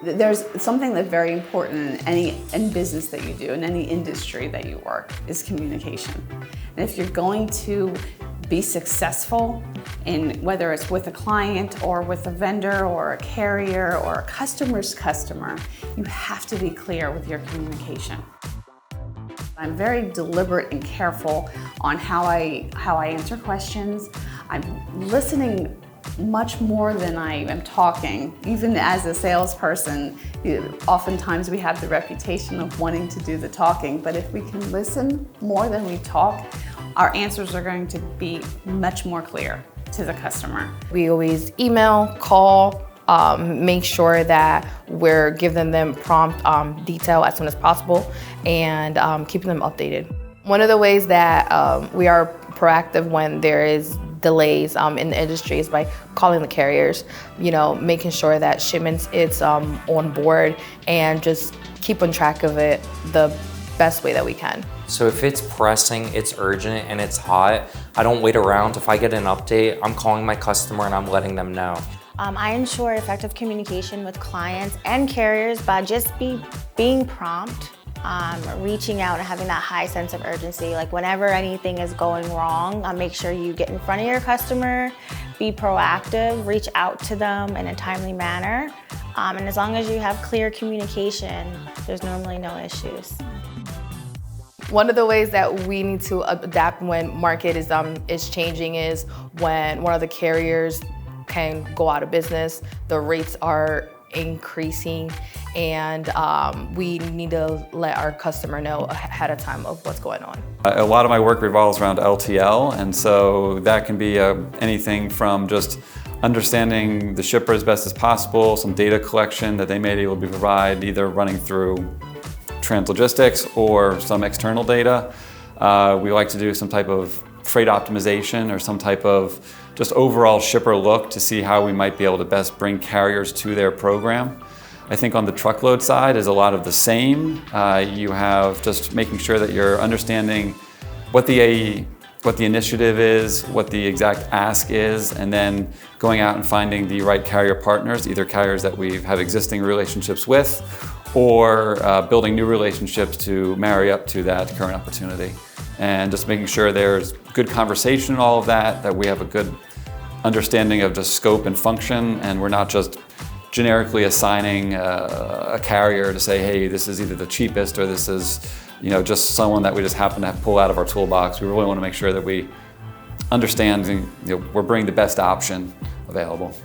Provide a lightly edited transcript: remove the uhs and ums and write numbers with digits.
There's something that's very important in business that you do, in any industry that you work, is communication. And if you're going to be successful in whether it's with a client or with a vendor or a carrier or a customer's customer, you have to be clear with your communication. I'm very deliberate and careful on how I answer questions. I'm listening much more than I am talking. Even as a salesperson, oftentimes we have the reputation of wanting to do the talking, but if we can listen more than we talk, our answers are going to be much more clear to the customer. We always email, call, make sure that we're giving them prompt detail as soon as possible and keeping them updated. One of the ways that we are proactive when there is delays in the industry is by calling the carriers, making sure that shipments it's on board and just keeping track of it the best way that we can. So if it's pressing, it's urgent, and it's hot, I don't wait around. If I get an update, I'm calling my customer and I'm letting them know. I ensure effective communication with clients and carriers by just being prompt, reaching out and having that high sense of urgency. Like whenever anything is going wrong, make sure you get in front of your customer, be proactive, reach out to them in a timely manner. And as long as you have clear communication, there's normally no issues. One of the ways that we need to adapt when market is changing is when one of the carriers can go out of business, the rates are increasing, and we need to let our customer know ahead of time of what's going on. A lot of my work revolves around LTL, and so that can be anything from just understanding the shipper as best as possible, some data collection that they may be able to provide, either running through Translogistics or some external data. We like to do some type of freight optimization or some type of just overall shipper look to see how we might be able to best bring carriers to their program. I think on the truckload side is a lot of the same. You have just making sure that you're understanding what the initiative is, what the exact ask is, and then going out and finding the right carrier partners, either carriers that we have existing relationships with or building new relationships to marry up to that current opportunity. And just making sure there's good conversation and all of that, that we have a good understanding of just scope and function, and we're not just generically assigning a carrier to say, hey, this is either the cheapest or this is just someone that we just happen to pull out of our toolbox. We really want to make sure that we understand we're bringing the best option available.